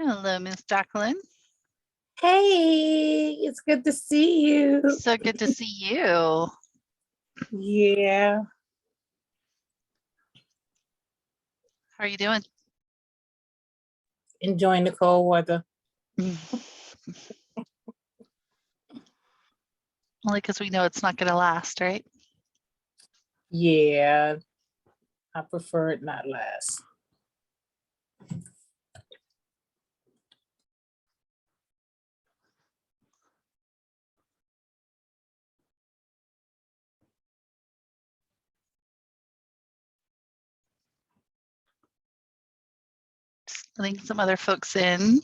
Hello, Miss Jacqueline. Hey, it's good to see you. So good to see you. Yeah. How are you doing? Enjoying the cold weather. Only because we know it's not going to last, right? Yeah. I prefer it not last. Just letting some other folks in.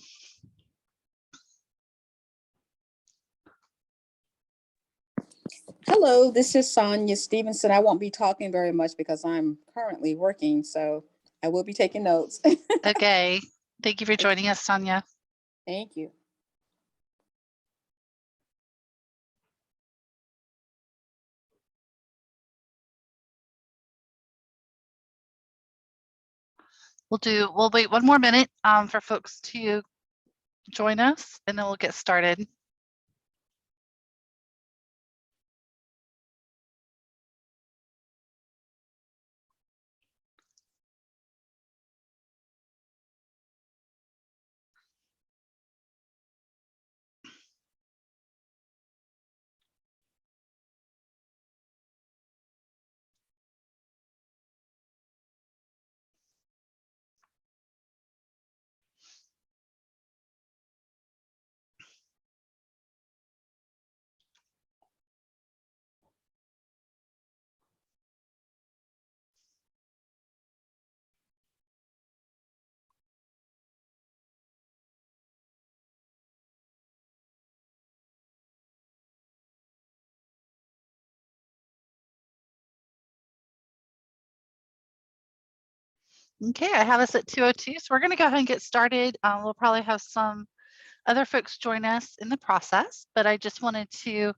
Hello, this is Sonia Stevenson. I won't be talking very much because I'm currently working, so I will be taking notes. Okay. Thank you for joining us, Sonia. Thank you. We'll wait one more minute for folks to join us, and then we'll get started. Okay, I have us at 2:02, so we're going to go ahead and get started. We'll probably have some other folks join us in the process, but I just wanted to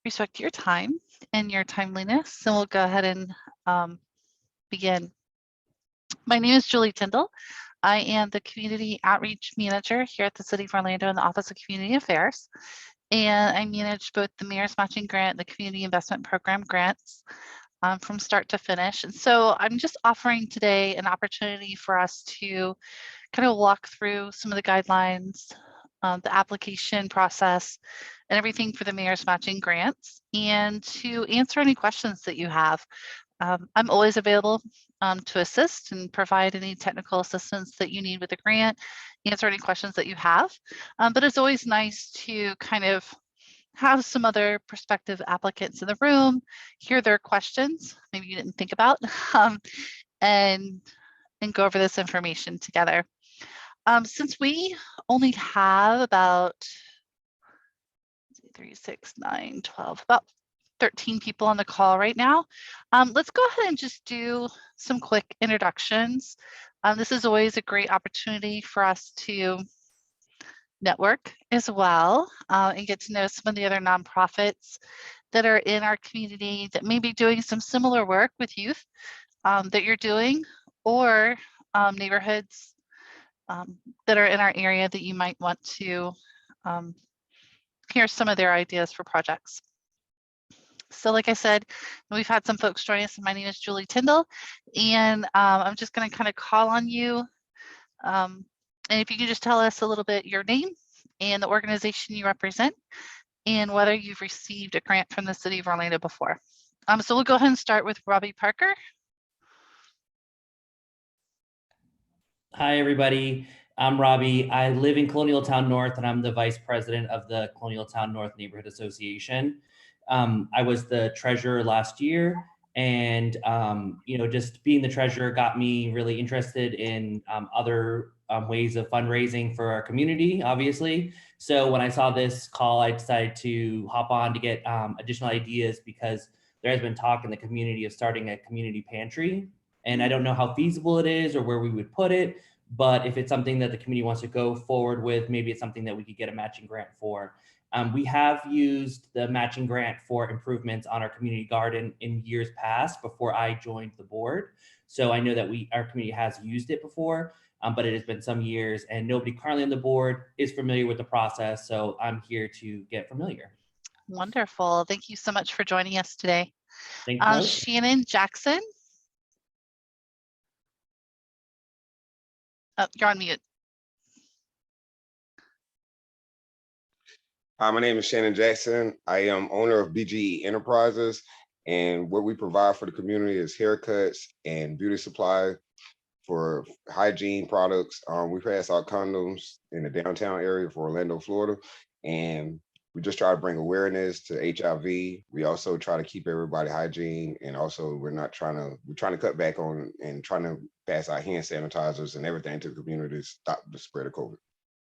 respect your time and your timeliness, and we'll go ahead and begin. My name is Julie Tyndall. I am the Community Outreach Manager here at the City of Orlando in the Office of Community Affairs, and I manage both the Mayor's Matching Grant and the Community Investment Program grants from start to finish. And so I'm just offering today an opportunity for us to kind of walk through some of the guidelines, the application process, and everything for the Mayor's Matching Grants, and to answer any questions that you have. I'm always available to assist and provide any technical assistance that you need with the grant, answer any questions that you have. But it's always nice to kind of have some other prospective applicants in the room, hear their questions, maybe you didn't think about, and go over this information together. Since we only have about 3, 6, 9, 12, about 13 people on the call right now, let's go ahead and just do some quick introductions. This is always a great opportunity for us to network as well and get to know some of the other nonprofits that are in our community that may be doing some similar work with youth that you're doing, or neighborhoods that are in our area that you might want to hear some of their ideas for projects. So like I said, we've had some folks join us. My name is Julie Tyndall, and I'm just going to kind of call on you. And if you could just tell us a little bit your name and the organization you represent, and whether you've received a grant from the City of Orlando before. So we'll go ahead and start with Robbie Parker. Hi, everybody. I'm Robbie. I live in Colonial Town North, and I'm the vice president of the Colonial Town North Neighborhood Association. I was the treasurer last year, and just being the treasurer got me really interested in other ways of fundraising for our community, obviously. So when I saw this call, I decided to hop on to get additional ideas, because there has been talk in the community of starting a community pantry. And I don't know how feasible it is or where we would put it, but if it's something that the community wants to go forward with, maybe it's something that we could get a matching grant for. We have used the matching grant for improvements on our community garden in years past before I joined the board. So I know that our community has used it before. but it has been some years and nobody currently on the board is familiar with the process. So I'm here to get familiar. Wonderful. Thank you so much for joining us today. Thank you. Both. Shannon Jackson. Oh, you're on mute. Hi, my name is Shannon Jackson. I am owner of BGE Enterprises, and what we provide for the community is haircuts and beauty supply for hygiene products. We pass out condoms in the downtown area for Orlando, Florida, and we just try to bring awareness to HIV. We also try to keep everybody hygiene, and also we're trying to cut back on and trying to pass out hand sanitizers and everything to the community to stop the spread of COVID.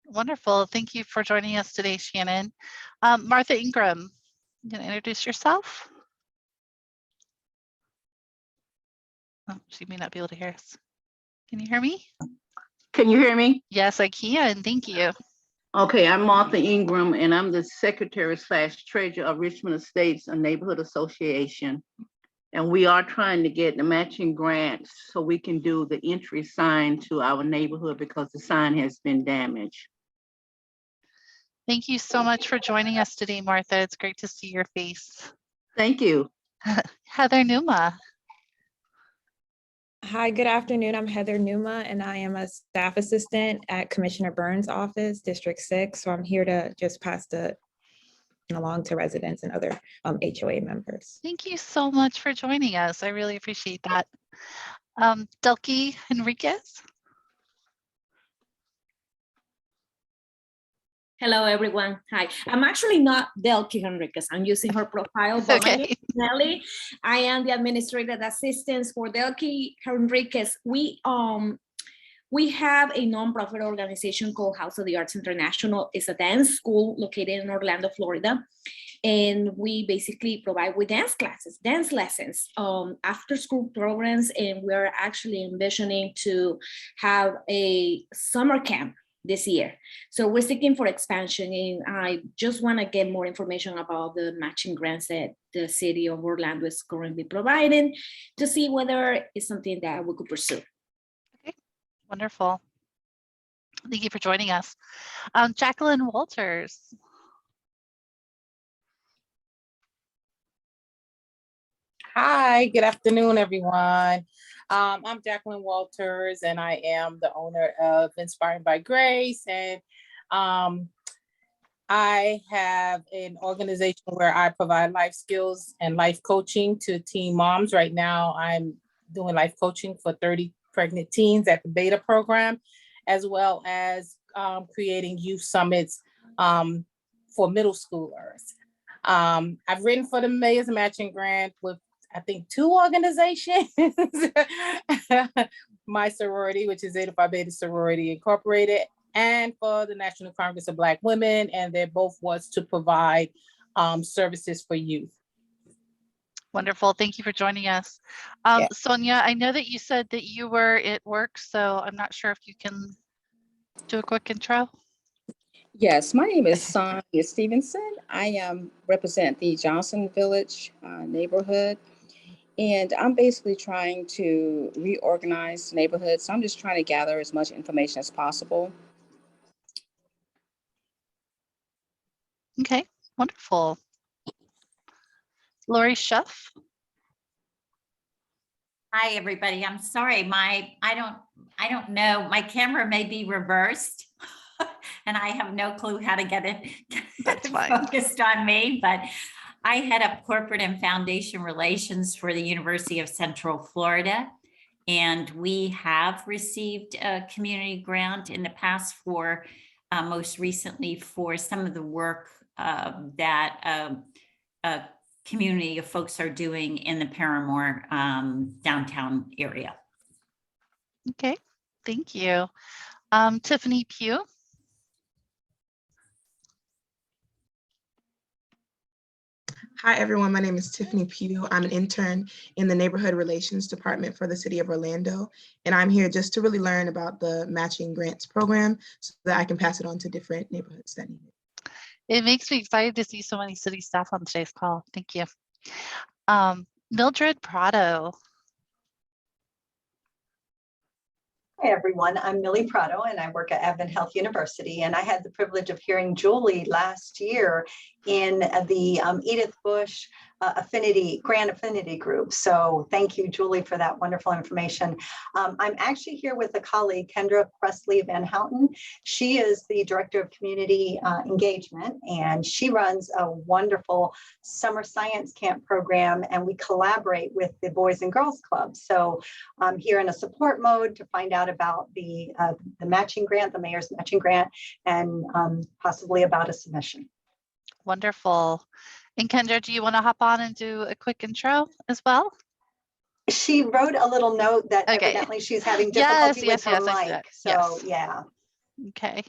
Wonderful. Thank you for joining us today, Shannon. Martha Ingram, you can introduce yourself. Oh, she may not be able to hear us. Can you hear me? Can you hear me? Yes, I can. Thank you. Okay, I'm Martha Ingram, and I'm the Secretary/Treasurer of Richmond Estates, a neighborhood association. And we are trying to get the matching grants so we can do the entry sign to our neighborhood because the sign has been damaged. Thank you so much for joining us today, Martha. It's great to see your face. Thank you. Heather Numa. Hi, good afternoon. I'm Heather Numa, and I am a staff assistant at Commissioner Burns' office, District 6. So I'm here to just pass the along to residents and other HOA members. Thank you so much for joining us. I really appreciate that. Delky Henriquez. Hello, everyone. Hi. I'm actually not Delky Henriquez. I'm using her profile, but my name Okay. is Nelly. I am the administrative assistant for Delky Henriquez. We have a nonprofit organization called House of the Arts International. It's a dance school located in Orlando, Florida. And we basically provide with dance classes, dance lessons, after school programs. And we're actually envisioning to have a summer camp this year. So we're seeking for expansion, and I just want to get more information about the matching grants that the city of Orlando is currently providing to see whether it's something that we could pursue. Okay, wonderful. Thank you for joining us. Jacqueline Walters. Hi, good afternoon, everyone. I'm Jacqueline Walters, and I am the owner of Inspired by Grace. And I have an organization where I provide life skills and life coaching to teen moms. Right now, I'm doing life coaching for 30 pregnant teens at the Beta program, as well as creating youth summits for middle schoolers. I've written for the Mayor's Matching Grant with, I think, 2 organizations. My sorority, which is Zeta Phi Beta Sorority Incorporated, and for the National Congress of Black Women, and they both was to provide services for youth. Wonderful. Thank you for joining us. Yeah. Sonia, I know that you said that you were at work, so I'm not sure if you can do a quick intro. Yes, my name is Sonia Stevenson. I represent the Johnson Village neighborhood, and I'm basically trying to reorganize the neighborhood. So I'm just trying to gather as much information as possible. Okay, wonderful. Lori Schuff. Hi, everybody. I'm sorry. I don't know. My camera may be reversed and I have no clue how to get it That's fine. focused on me, but I head up corporate and foundation relations for the University of Central Florida. And we have received a community grant in the past for most recently for some of the work that a community of folks are doing in the Paramore downtown area. Okay, thank you. Tiffany Pugh. Hi, everyone. My name is Tiffany Pugh. I'm an intern in the Neighborhood Relations Department for the City of Orlando. And I'm here just to really learn about the Matching Grants program so that I can pass it on to different neighborhoods that need it. It makes me excited to see so many city staff on today's call. Thank you. Mildred Prado. Hi, everyone. I'm Millie Prado, and I work at Advent Health University. And I had the privilege of hearing Julie last year in the Edith Bush Grant Affinity Group. So thank you, Julie, for that wonderful information. I'm actually here with a colleague, Kendra Presley Van Houten. She is the Director of Community Engagement, and she runs a wonderful summer science camp program, and we collaborate with the Boys and Girls Club. So I'm here in a support mode to find out about the matching grant, the mayor's matching grant, and possibly about a submission. Wonderful. And Kendra, do you want to hop on and do a quick intro as well? She wrote a little note that Okay. evidently she's having difficulty with her I see mic. that. So Yes. yeah. Okay.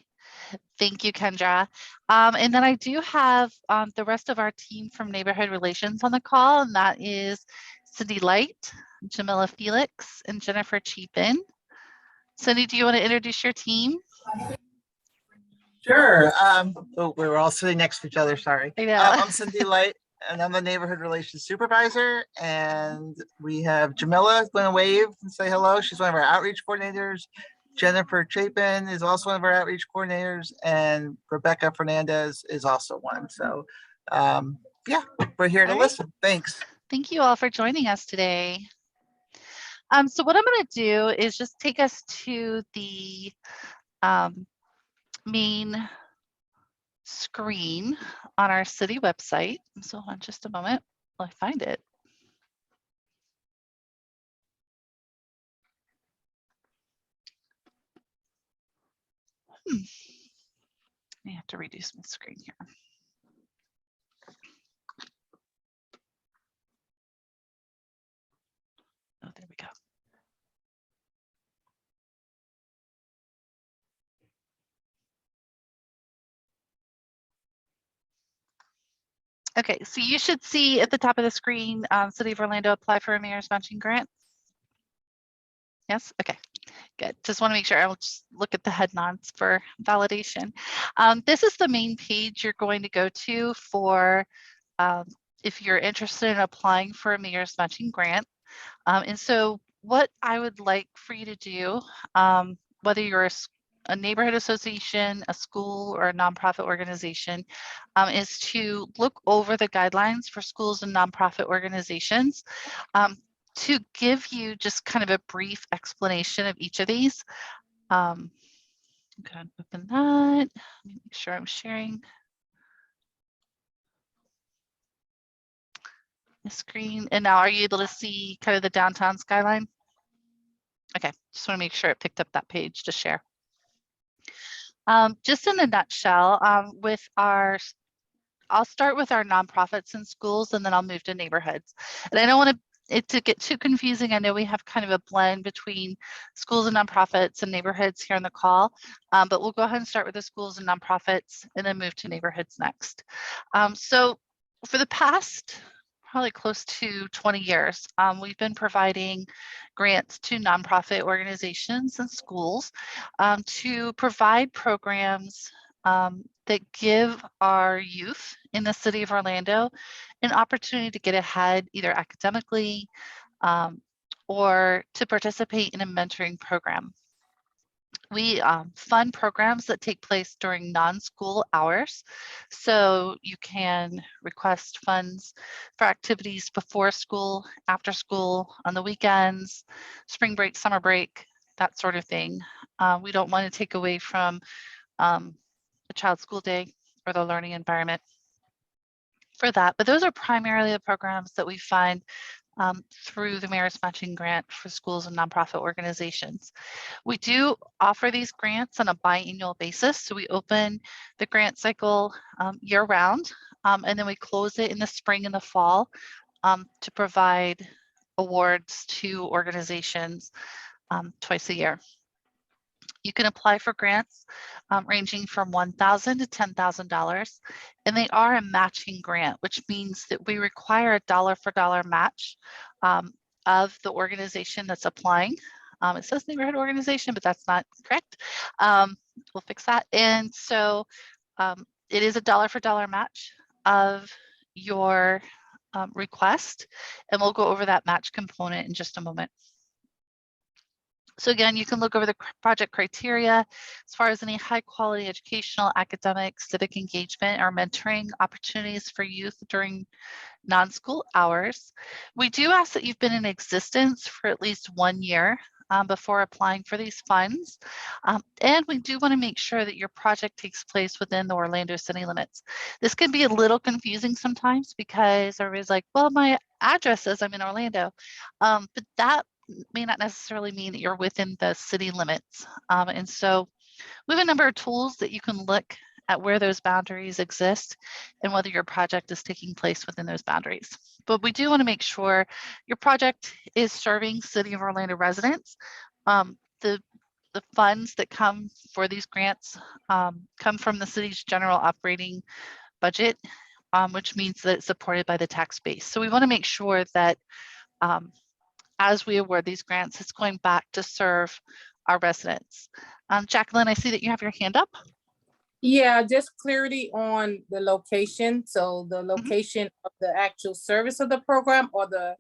Thank you, Kendra. And then I do have the rest of our team from Neighborhood Relations on the call, and that is Cindy Light, Jamila Felix, and Jennifer Cheapin. Cindy, do you want to introduce your team? Sure. Oh, we were all sitting next to each other. Sorry. I know. I'm Cindy Light, and I'm the Neighborhood Relations Supervisor. And we have Jamila going to wave and say hello. She's one of our outreach coordinators. Jennifer Chapin is also one of our outreach coordinators, and Rebecca Fernandez is also one. So, yeah, we're here to listen. Thanks. Thank you all for joining us today. So what I'm going to do is just take us to the main screen on our city website. So hold on just a moment while I find it. I have to reduce my screen here. Oh, there we go. Okay, so you should see at the top of the screen, City of Orlando apply for a mayor's matching grant. Yes, okay, good. Just want to make sure. I'll just look at the head nods for validation. This is the main page you're going to go to for if you're interested in applying for a mayor's matching grant. And so what I would like for you to do, whether you're a neighborhood association, a school, or a nonprofit organization, is to look over the guidelines for schools and nonprofit organizations to give you just kind of a brief explanation of each of these. I'm going to open that. Let me make sure I'm sharing the screen. And now are you able to see kind of the downtown skyline? Okay, just want to make sure it picked up that page to share. Just in a nutshell, I'll start with our nonprofits and schools, and then I'll move to neighborhoods. And I don't want it to get too confusing. I know we have kind of a blend between schools and nonprofits and neighborhoods here on the call, but we'll go ahead and start with the schools and nonprofits and then move to neighborhoods next. So for the past probably close to 20 years, we've been providing grants to nonprofit organizations and schools to provide programs that give our youth in the city of Orlando an opportunity to get ahead either academically or to participate in a mentoring program. We fund programs that take place during non-school hours. So you can request funds for activities before school, after school, on the weekends, spring break, summer break, that sort of thing. We don't want to take away from the child's school day or the learning environment for that. But those are primarily the programs that we fund through the Mayor's Matching Grant for schools and nonprofit organizations. We do offer these grants on a biannual basis. So we open the grant cycle year round, and then we close it in the spring and the fall to provide awards to organizations twice a year. You can apply for grants ranging from $1,000 to $10,000, and they are a matching grant, which means that we require a dollar-for-dollar match of the organization that's applying. It says neighborhood organization, but that's not correct. We'll fix that. And so it is a dollar-for-dollar match of your request, and we'll go over that match component in just a moment. So again, you can look over the project criteria as far as any high quality educational, academic, civic engagement, or mentoring opportunities for youth during non-school hours. We do ask that you've been in existence for at least 1 year before applying for these funds. And we do want to make sure that your project takes place within the Orlando city limits. This can be a little confusing sometimes because everybody's like, well, my address says I'm in Orlando, but that may not necessarily mean that you're within the city limits. And so we have a number of tools that you can look at where those boundaries exist and whether your project is taking place within those boundaries. But we do want to make sure your project is serving City of Orlando residents. The funds that come for these grants come from the city's general operating budget, which means that it's supported by the tax base. So we want to make sure that as we award these grants, it's going back to serve our residents. Jacqueline, I see that you have your hand up. Yeah, just clarity on the location. So the location of the actual service of the program, or the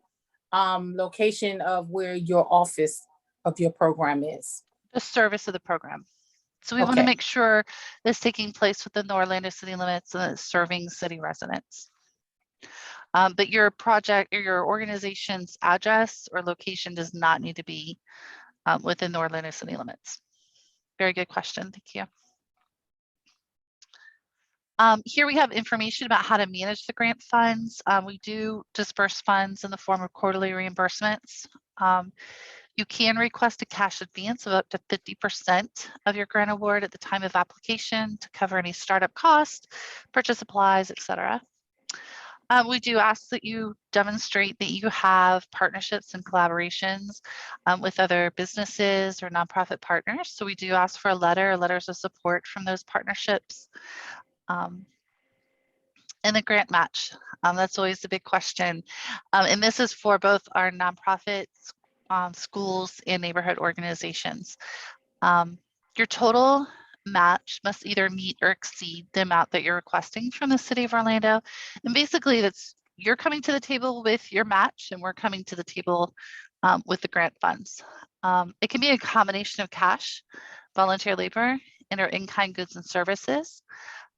location of where your office of your program is? The service of the program. So we want to make sure that's taking place within the Orlando city limits and it's serving city residents. But your project or your organization's address or location does not need to be within the Orlando city limits. Very good question. Thank you. Here we have information about how to manage the grant funds. We do disperse funds in the form of quarterly reimbursements. You can request a cash advance of up to 50% of your grant award at the time of application to cover any startup costs, purchase supplies, etc. We do ask that you demonstrate that you have partnerships and collaborations with other businesses or nonprofit partners. So we do ask for a letter or letters of support from those partnerships. And the grant match, that's always the big question. And this is for both our nonprofits, schools, and neighborhood organizations. Your total match must either meet or exceed the amount that you're requesting from the City of Orlando. And basically that's, you're coming to the table with your match and we're coming to the table with the grant funds. It can be a combination of cash, volunteer labor, and our in-kind goods and services.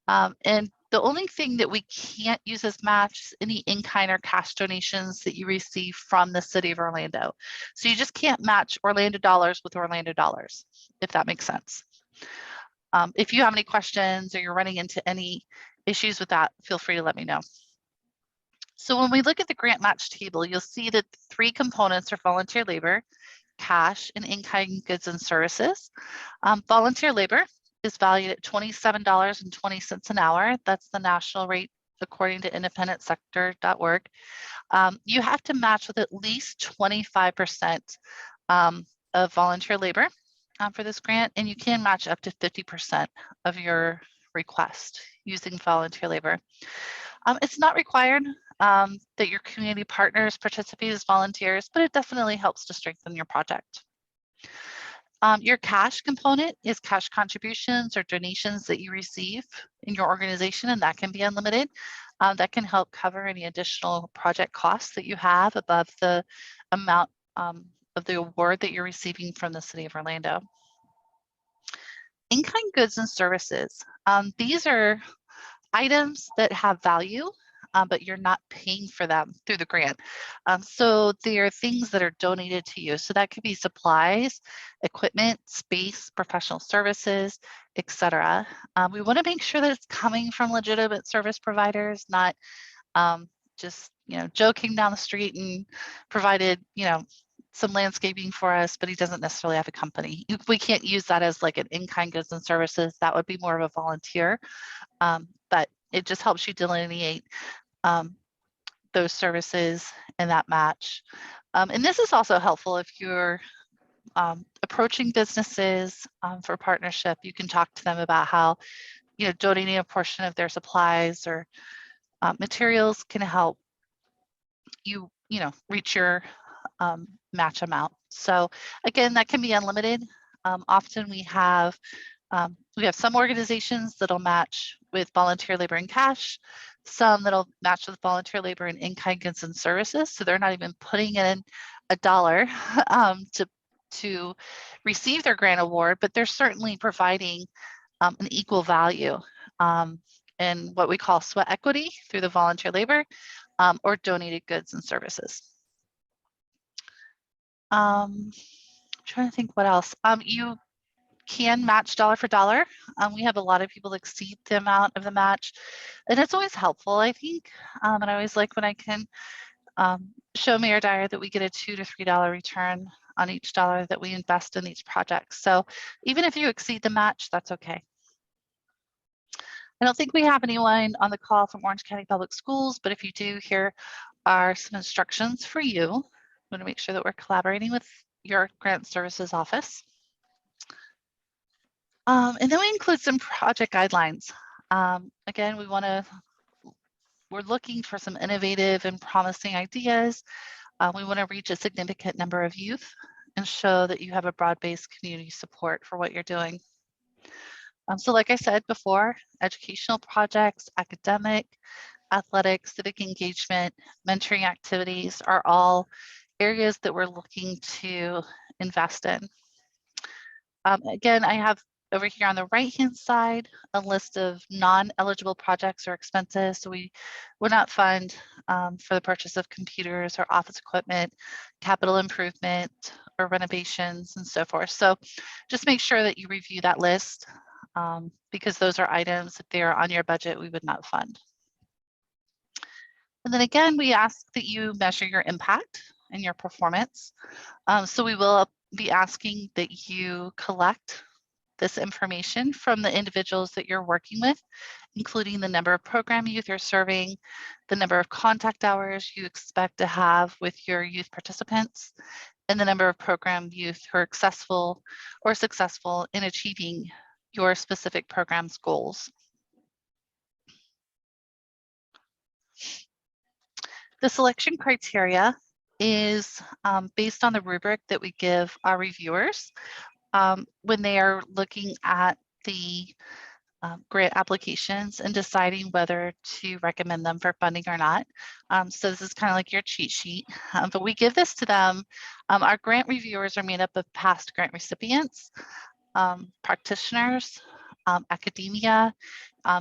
And the only thing that we can't use as match is any in-kind or cash donations that you receive from the City of Orlando. So you just can't match Orlando dollars with Orlando dollars, if that makes sense. If you have any questions or you're running into any issues with that, feel free to let me know. So when we look at the grant match table, you'll see that the 3 components are volunteer labor, cash, and in-kind goods and services. Volunteer labor is valued at $27.20 an hour. That's the national rate according to independentsector.org. You have to match with at least 25% of volunteer labor for this grant, and you can match up to 50% of your request using volunteer labor. It's not required that your community partners participate as volunteers, but it definitely helps to strengthen your project. Your cash component is cash contributions or donations that you receive in your organization, and that can be unlimited. That can help cover any additional project costs that you have above the amount of the award that you're receiving from the City of Orlando. In-kind goods and services. These are items that have value, but you're not paying for them through the grant. So they are things that are donated to you. So that could be supplies, equipment, space, professional services, etc. We want to make sure that it's coming from legitimate service providers, not just joking down the street and provided some landscaping for us, but he doesn't necessarily have a company. We can't use that as like an in-kind goods and services. That would be more of a volunteer, but it just helps you delineate those services and that match. And this is also helpful if you're approaching businesses for partnership. You can talk to them about how donating a portion of their supplies or materials can help you reach your match amount. So again, that can be unlimited. Often we have some organizations that'll match with volunteer labor and cash, some that'll match with volunteer labor and in-kind goods and services. So they're not even putting in $1 to to receive their grant award, but they're certainly providing an equal value in what we call sweat equity through the volunteer labor or donated goods and services. I'm trying to think what else. You can match dollar for dollar. We have a lot of people exceed the amount of the match, and it's always helpful, I think. And I always like when I can show Mayor Dyer that we get a $2 to $3 return on each dollar that we invest in these projects. So even if you exceed the match, that's okay. I don't think we have anyone on the call from Orange County Public Schools, but if you do, here are some instructions for you. I'm going to make sure that we're collaborating with your grant services office. And then we include some project guidelines. Again, we're looking for some innovative and promising ideas. We want to reach a significant number of youth and show that you have a broad-based community support for what you're doing. So like I said before, educational projects, academic, athletic, civic engagement, mentoring activities are all areas that we're looking to invest in. Again, I have over here on the right-hand side a list of non-eligible projects or expenses. So we will not fund for the purchase of computers or office equipment, capital improvement or renovations and so forth. So just make sure that you review that list because those are items, if they are on your budget, we would not fund. And then again, we ask that you measure your impact and your performance. So we will be asking that you collect this information from the individuals that you're working with, including the number of program youth you're serving, the number of contact hours you expect to have with your youth participants, and the number of program youth who are successful in achieving your specific program's goals. The selection criteria is based on the rubric that we give our reviewers when they are looking at the grant applications and deciding whether to recommend them for funding or not. So this is kind of like your cheat sheet, but we give this to them. Our grant reviewers are made up of past grant recipients, practitioners, academia,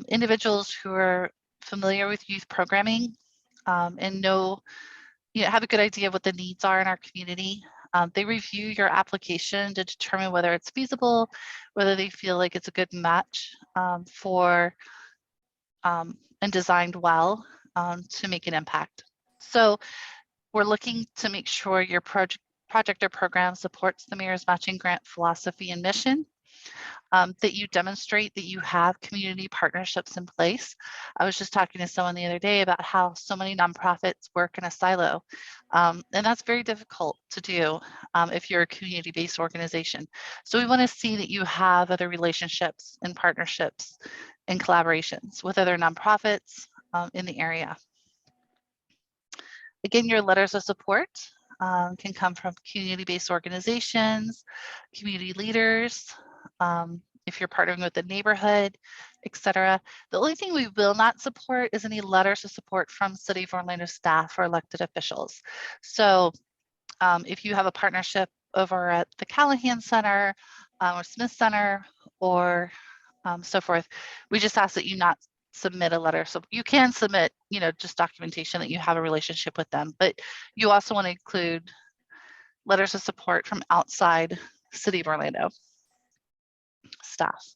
individuals who are familiar with youth programming and have a good idea of what the needs are in our community. They review your application to determine whether it's feasible, whether they feel like it's a good match and designed well to make an impact. So we're looking to make sure your project or program supports the mayor's matching grant philosophy and mission, that you demonstrate that you have community partnerships in place. I was just talking to someone the other day about how so many nonprofits work in a silo, and that's very difficult to do if you're a community-based organization. So we want to see that you have other relationships and partnerships and collaborations with other nonprofits in the area. Again, your letters of support can come from community-based organizations, community leaders, if you're partnering with the neighborhood, etc. The only thing we will not support is any letters of support from City of Orlando staff or elected officials. So if you have a partnership over at the Callahan Center or Smith Center or so forth, we just ask that you not submit a letter. So you can submit, just documentation that you have a relationship with them, but you also want to include letters of support from outside City of Orlando staff.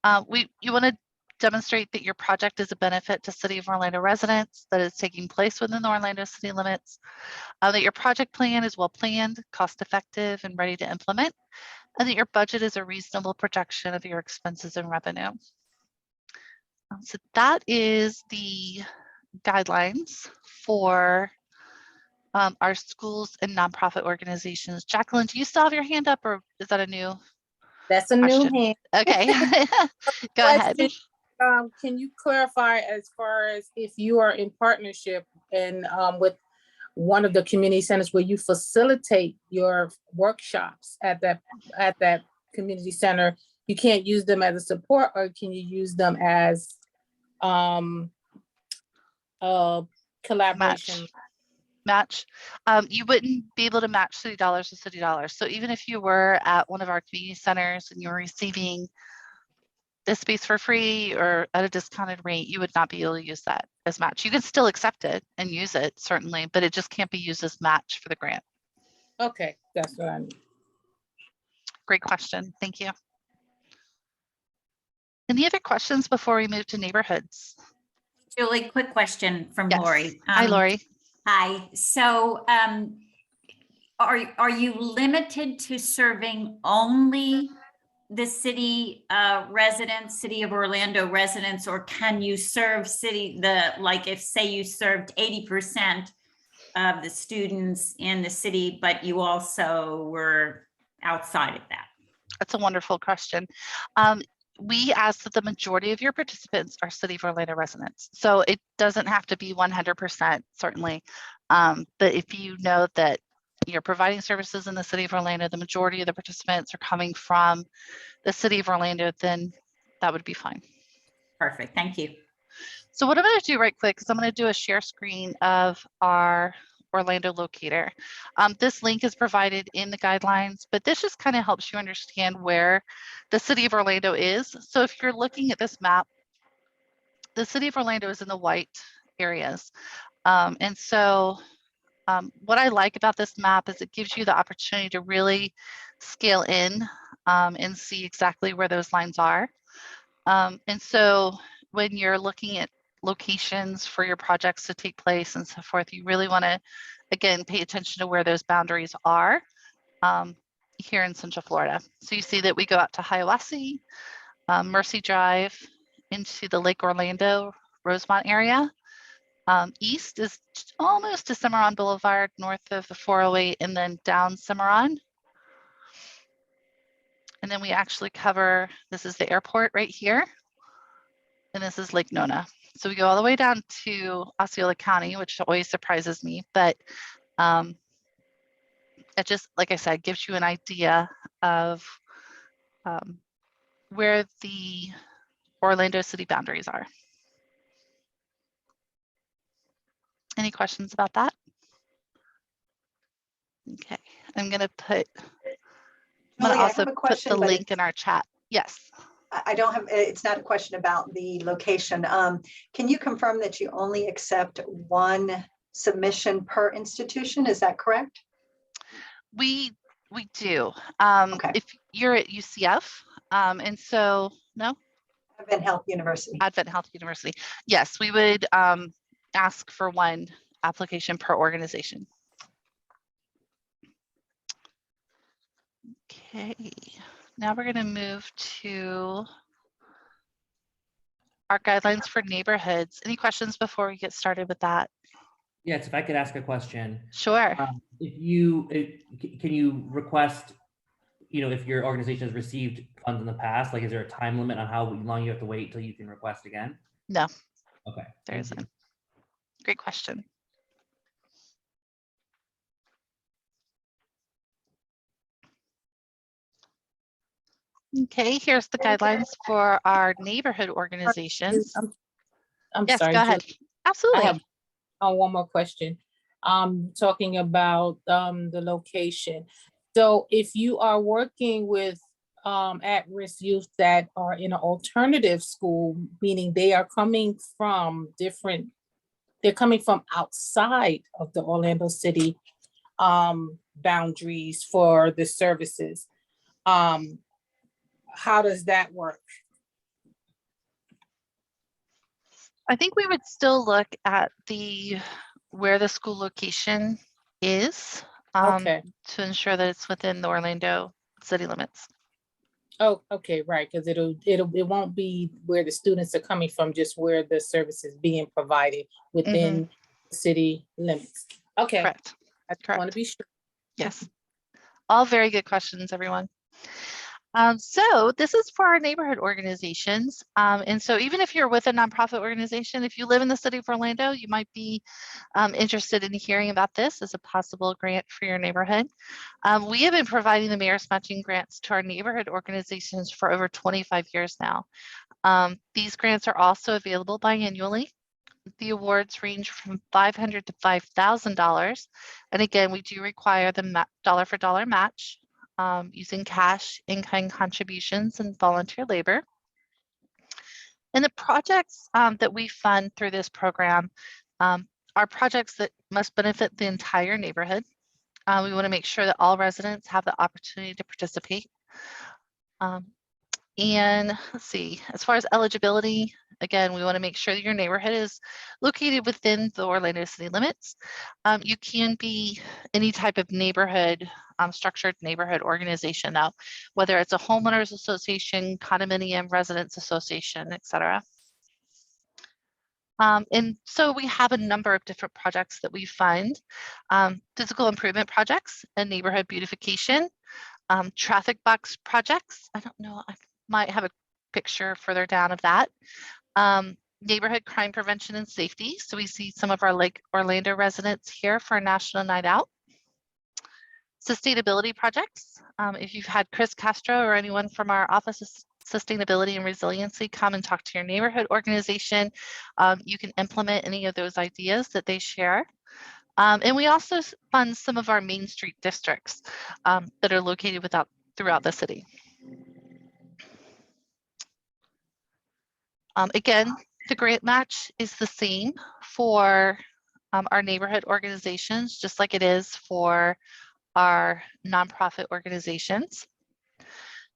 You want to demonstrate that your project is a benefit to City of Orlando residents, that is taking place within the Orlando city limits, that your project plan is well planned, cost effective, and ready to implement, and that your budget is a reasonable projection of your expenses and revenue. So that is the guidelines for our schools and nonprofit organizations. Jacqueline, do you still have your hand up, or is that a new That's a question? new hand. Okay, go ahead. Can you clarify as far as if you are in partnership and with one of the community centers where you facilitate your workshops at that community center, you can't use them as a support, or can you use them as collaboration? match, you wouldn't be able to match city dollars with city dollars. So even if you were at one of our community centers and you were receiving this space for free or at a discounted rate, you would not be able to use that as match. You can still accept it and use it certainly, but it just can't be used as match for the grant. Okay, that's what I need. Great question. Thank you. Any other questions before we move to neighborhoods? Julie, quick question from Yes. Lori. Hi, Lori. Hi. So are you limited to serving only the city residents, City of Orlando residents, or can you serve like if say you served 80% of the students in the city, but you also were outside of that? That's a wonderful question. We ask that the majority of your participants are City of Orlando residents. So it doesn't have to be 100%, certainly. But if you know that you're providing services in the City of Orlando, the majority of the participants are coming from the City of Orlando, then that would be fine. Perfect. Thank you. So what I'm going to do right quick is I'm going to do a share screen of our Orlando locator. This link is provided in the guidelines, but this just kind of helps you understand where the City of Orlando is. So if you're looking at this map, the City of Orlando is in the white areas. And so what I like about this map is it gives you the opportunity to really scale in and see exactly where those lines are. And so when you're looking at locations for your projects to take place and so forth, you really want to, again, pay attention to where those boundaries are here in Central Florida. So you see that we go out to Hiawassee, Mercy Drive, into the Lake Orlando, Rosemont area. East is almost to Cimarron Boulevard, north of the 408, and then down Cimarron. And then we actually cover, this is the airport right here, and this is Lake Nona. So we go all the way down to Osceola County, which always surprises me, but it just, like I said, gives you an idea of where the Orlando city boundaries are. Any questions about that? Okay, I'm gonna put, I'm gonna Julie, I also have a put question, the but link in our chat. Yes. I don't have, it's not a question about the location. Can you confirm that you only accept one submission per institution? Is that correct? We do. Okay. If you're at UCF, and so, no? Advent Health University. Advent Health University. Yes, we would ask for one application per organization. Okay, now we're going to move to our guidelines for neighborhoods. Any questions before we get started with that? Yes, if I could ask a question. Sure. Can you request, if your organization has received funds in the past, like is there a time limit on how long you have to wait till you can request again? No. Okay. There isn't. Great question. Okay, here's the guidelines for our neighborhood organizations. I'm yes, sorry. go ahead. Julie. Absolutely. I have one more question. Talking about the location. So if you are working with at-risk youth that are in an alternative school, meaning they are coming from they're coming from outside of the Orlando City boundaries for the services. How does that work? I think we would still look at where the school location is Okay. to ensure that it's within the Orlando city limits. Oh, okay, right, because it won't be where the students are coming from, just where the service is being provided within city limits. Okay. Correct. I just want to be sure. Yes. All very good questions, everyone. So this is for our neighborhood organizations. And so even if you're with a nonprofit organization, if you live in the city of Orlando, you might be interested in hearing about this as a possible grant for your neighborhood. We have been providing the mayor's matching grants to our neighborhood organizations for over 25 years now. These grants are also available biannually. The awards range from $500 to $5,000. And again, we do require the dollar for dollar match using cash, in-kind contributions, and volunteer labor. And the projects that we fund through this program are projects that must benefit the entire neighborhood. We want to make sure that all residents have the opportunity to participate. And let's see, as far as eligibility, again, we want to make sure that your neighborhood is located within the Orlando city limits. You can be any type of neighborhood, structured neighborhood organization now, whether it's a homeowners association, condominium, residents association, etc. And so we have a number of different projects that we fund. Physical improvement projects and neighborhood beautification, traffic box projects. I don't know, I might have a picture further down of that. Neighborhood crime prevention and safety. So we see some of our Lake Orlando residents here for a national night out. Sustainability projects. If you've had Chris Castro or anyone from our Office of Sustainability and Resiliency come and talk to your neighborhood organization, you can implement any of those ideas that they share. And we also fund some of our Main Street districts that are located throughout the city. Again, the grant match is the same for our neighborhood organizations, just like it is for our nonprofit organizations.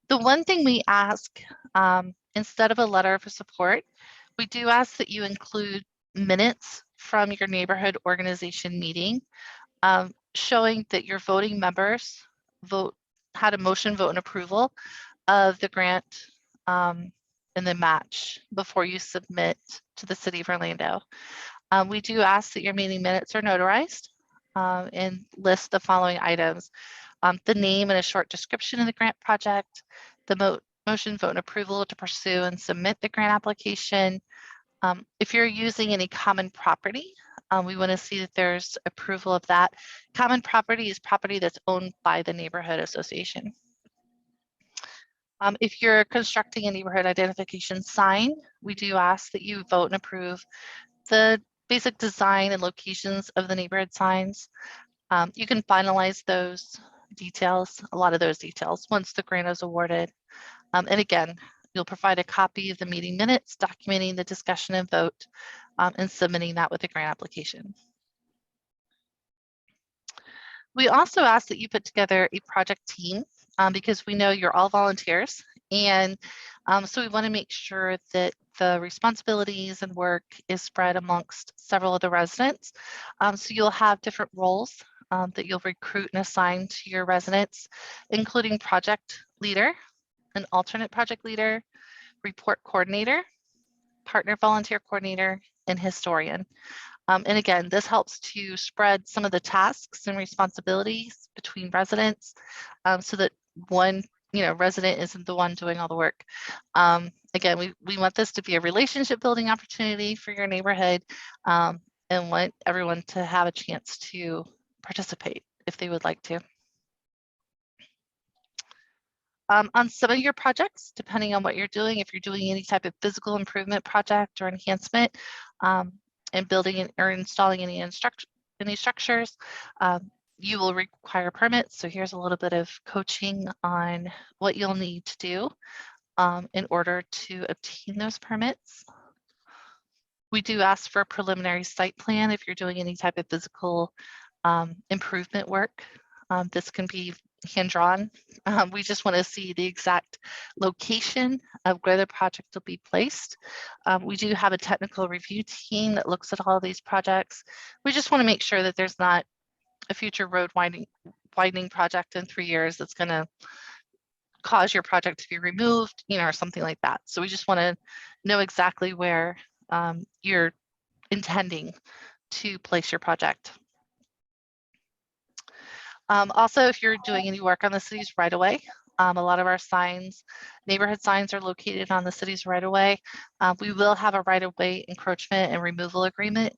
The one thing we ask, instead of a letter of support, we do ask that you include minutes from your neighborhood organization meeting, showing that your voting members had a motion, vote, and approval of the grant and the match before you submit to the City of Orlando. We do ask that your meeting minutes are notarized and list the following items: the name and a short description of the grant project, the motion, vote, and approval to pursue and submit the grant application. If you're using any common property, we want to see that there's approval of that. Common property is property that's owned by the neighborhood association. If you're constructing a neighborhood identification sign, we do ask that you vote and approve the basic design and locations of the neighborhood signs. You can finalize those details, a lot of those details, once the grant is awarded. And again, you'll provide a copy of the meeting minutes documenting the discussion and vote and submitting that with the grant application. We also ask that you put together a project team because we know you're all volunteers. And so we want to make sure that the responsibilities and work is spread amongst several of the residents. So you'll have different roles that you'll recruit and assign to your residents, including project leader, an alternate project leader, report coordinator, partner volunteer coordinator, and historian. And again, this helps to spread some of the tasks and responsibilities between residents so that one resident isn't the one doing all the work. Again, we want this to be a relationship building opportunity for your neighborhood and want everyone to have a chance to participate if they would like to. On some of your projects, depending on what you're doing, if you're doing any type of physical improvement project or enhancement and building or installing any structures, you will require permits. So here's a little bit of coaching on what you'll need to do in order to obtain those permits. We do ask for a preliminary site plan if you're doing any type of physical improvement work. This can be hand-drawn. We just want to see the exact location of where the project will be placed. We do have a technical review team that looks at all of these projects. We just want to make sure that there's not a future road widening project in 3 years that's going to cause your project to be removed, or something like that. So we just want to know exactly where you're intending to place your project. Also, if you're doing any work on the city's right of way, a lot of our signs, neighborhood signs, are located on the city's right of way. We will have a right of way encroachment and removal agreement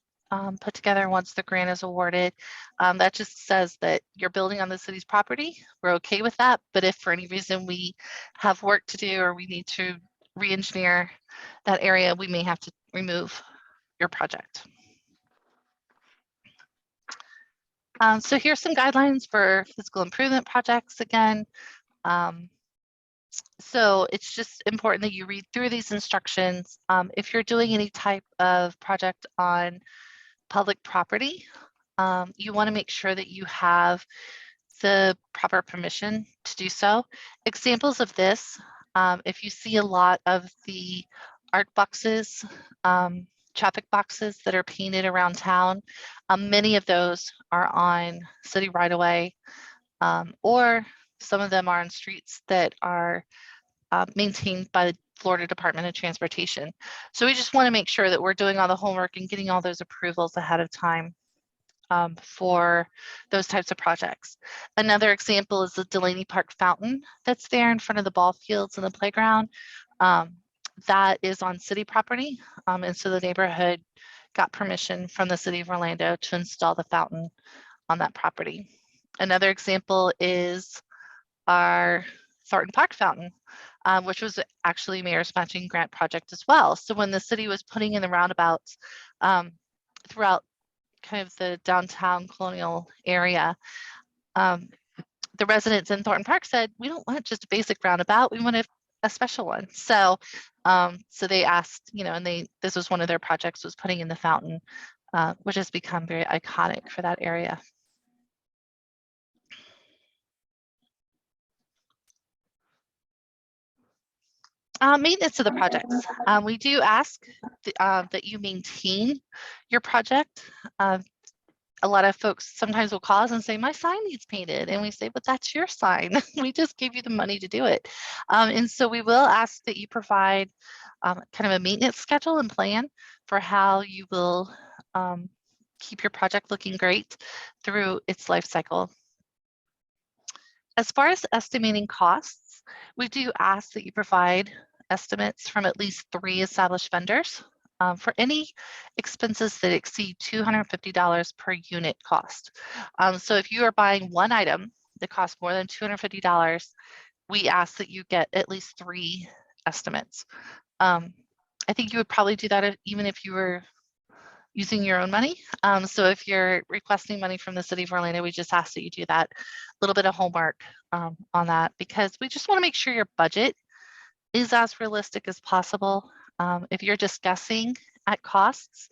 put together once the grant is awarded. That just says that you're building on the city's property. We're okay with that, but if for any reason we have work to do or we need to re-engineer that area, we may have to remove your project. So here's some guidelines for physical improvement projects again. So it's just important that you read through these instructions. If you're doing any type of project on public property, you want to make sure that you have the proper permission to do so. Examples of this, if you see a lot of the art boxes, traffic boxes that are painted around town, many of those are on city right-of-way, or some of them are on streets that are maintained by the Florida Department of Transportation. So we just want to make sure that we're doing all the homework and getting all those approvals ahead of time for those types of projects. Another example is the Delaney Park fountain that's there in front of the ball fields and the playground. That is on city property, and so the neighborhood got permission from the city of Orlando to install the fountain on that property. Another example is our Thornton Park fountain, which was actually Mayor's Matching Grant project as well. So when the city was putting in the roundabouts throughout kind of the downtown Colonial area, the residents in Thornton Park said, we don't want just a basic roundabout, we want a special one. So so they asked, you know, and this was one of their projects, was putting in the fountain, which has become very iconic for that area. Maintenance of the projects. We do ask that you maintain your project. A lot of folks sometimes will call us and say, my sign needs painted. And we say, but that's your sign. We just gave you the money to do it. And so we will ask that you provide kind of a maintenance schedule and plan for how you will keep your project looking great through its life cycle. As far as estimating costs, we do ask that you provide estimates from at least 3 established vendors for any expenses that exceed $250 per unit cost. So if you are buying one item that costs more than $250, we ask that you get at least 3 estimates. I think you would probably do that even if you were using your own money. So if you're requesting money from the city of Orlando, we just ask that you do that little bit of homework on that, because we just want to make sure your budget is as realistic as possible. If you're just guessing at costs,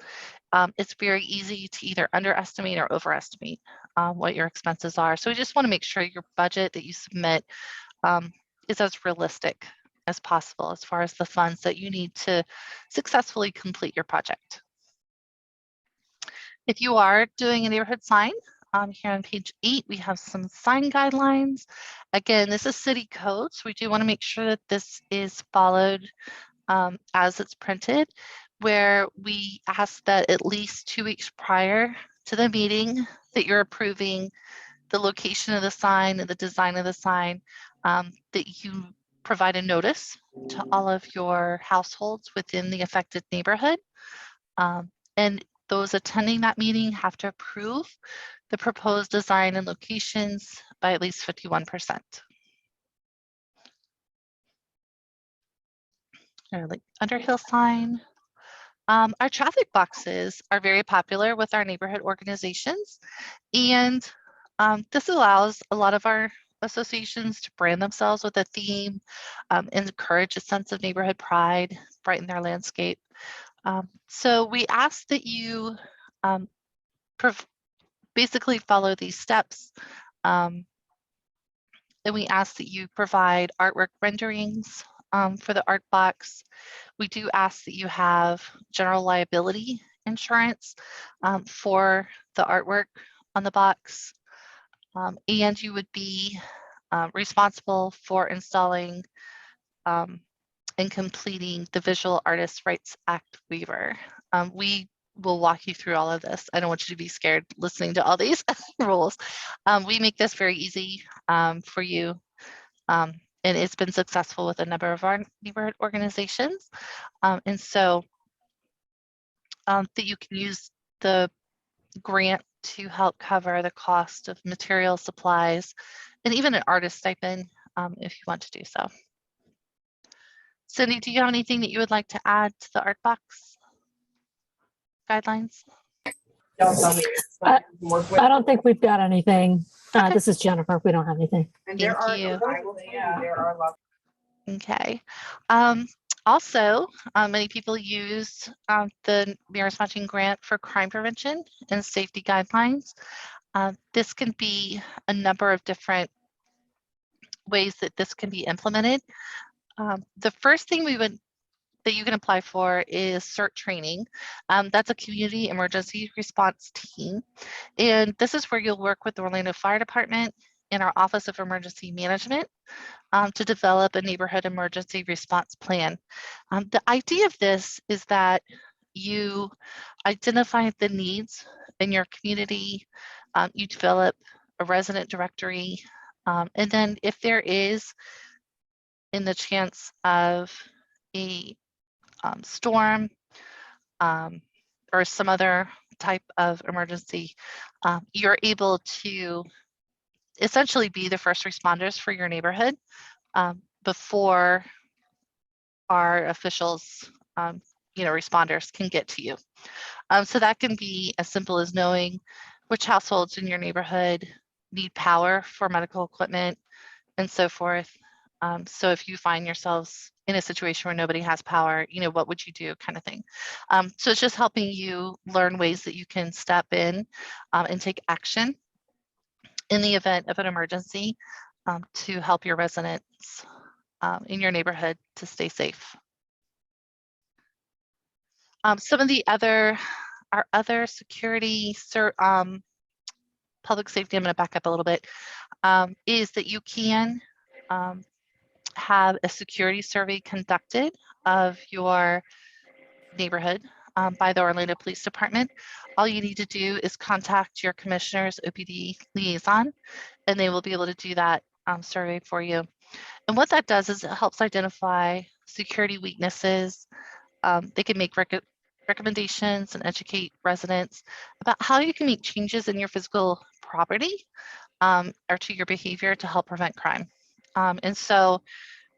it's very easy to either underestimate or overestimate what your expenses are. So we just want to make sure your budget that you submit is as realistic as possible as far as the funds that you need to successfully complete your project. If you are doing a neighborhood sign, here on page 8, we have some sign guidelines. Again, this is city code, so we do want to make sure that this is followed as it's printed, where we ask that at least 2 weeks prior to the meeting that you're approving the location of the sign and the design of the sign, that you provide a notice to all of your households within the affected neighborhood. And those attending that meeting have to approve the proposed design and locations by at least 51%. Like Underhill sign. Our traffic boxes are very popular with our neighborhood organizations, and this allows a lot of our associations to brand themselves with a theme, encourage a sense of neighborhood pride, brighten their landscape. So we ask that you basically follow these steps. And we ask that you provide artwork renderings for the art box. We do ask that you have general liability insurance for the artwork on the box. And you would be responsible for installing and completing the Visual Artists' Rights Act waiver. We will walk you through all of this. I don't want you to be scared listening to all these rules. We make this very easy for you. And it's been successful with a number of our neighborhood organizations. And so that you can use the grant to help cover the cost of material supplies and even an artist stipend if you want to do so. Cindy, do you have anything that you would like to add to the art box? guidelines? I don't think we've got anything. Okay. This is Jennifer. We don't have anything. And Thank there are, you. I will tell you, there are lots. Okay. Also, many people use the Mirrors Matching Grant for crime prevention and safety guidelines. This can be a number of different ways that this can be implemented. The first thing that you can apply for is CERT training. That's a community emergency response team. And this is where you'll work with the Orlando Fire Department and our Office of Emergency Management to develop a neighborhood emergency response plan. The idea of this is that you identify the needs in your community, you develop a resident directory, and then if there is in the chance of a storm or some other type of emergency, you're able to essentially be the first responders for your neighborhood before our officials, responders can get to you. So that can be as simple as knowing which households in your neighborhood need power for medical equipment and so forth. So if you find yourselves in a situation where nobody has power, what would you do, kind of thing. So it's just helping you learn ways that you can step in and take action in the event of an emergency to help your residents in your neighborhood to stay safe. Some of our other security, public safety, I'm going to back up a little bit, is that you can have a security survey conducted of your neighborhood by the Orlando Police Department. All you need to do is contact your commissioner's OPD liaison, and they will be able to do that survey for you. And what that does is it helps identify security weaknesses. They can make recommendations and educate residents about how you can make changes in your physical property or to your behavior to help prevent crime. And so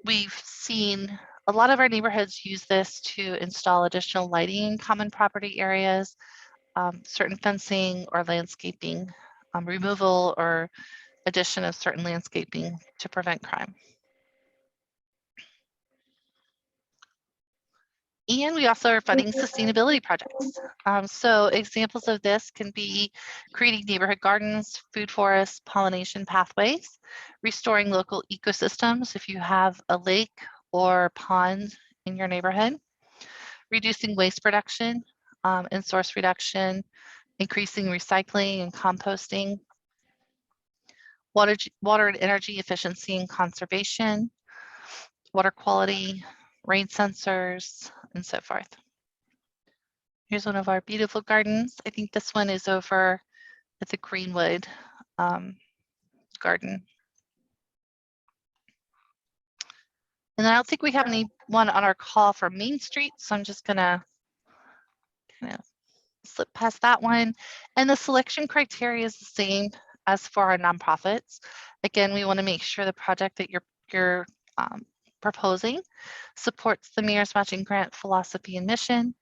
we've seen a lot of our neighborhoods use this to install additional lighting in common property areas, certain fencing or landscaping, removal or addition of certain landscaping to prevent crime. And we also are funding sustainability projects. So examples of this can be creating neighborhood gardens, food forests, pollination pathways, restoring local ecosystems if you have a lake or pond in your neighborhood, reducing waste production and source reduction, increasing recycling and composting, water and energy efficiency and conservation, water quality, rain sensors, and so forth. Here's one of our beautiful gardens. I think this one is over at the Greenwood garden. And I don't think we have anyone on our call for Main Street, so I'm just gonna kind of slip past that one. And the selection criteria is the same as for our nonprofits. Again, we want to make sure the project that you're proposing supports the Mirrors Matching Grant philosophy and mission.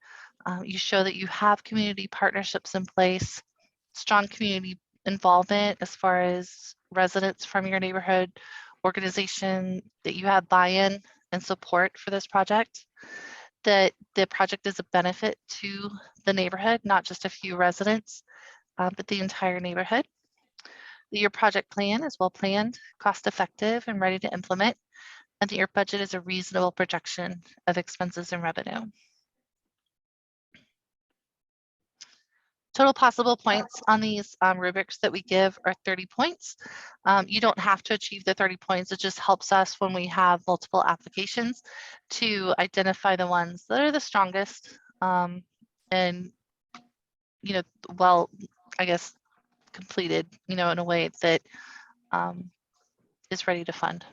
You show that you have community partnerships in place, strong community involvement as far as residents from your neighborhood organization, that you have buy-in and support for this project, that the project is a benefit to the neighborhood, not just a few residents, but the entire neighborhood. That your project plan is well planned, cost effective, and ready to implement, and that your budget is a reasonable projection of expenses and revenue. Total possible points on these rubrics that we give are 30 points. You don't have to achieve the 30 points. It just helps us when we have multiple applications to identify the ones that are the strongest and, well, I guess, completed, in a way that is ready to fund.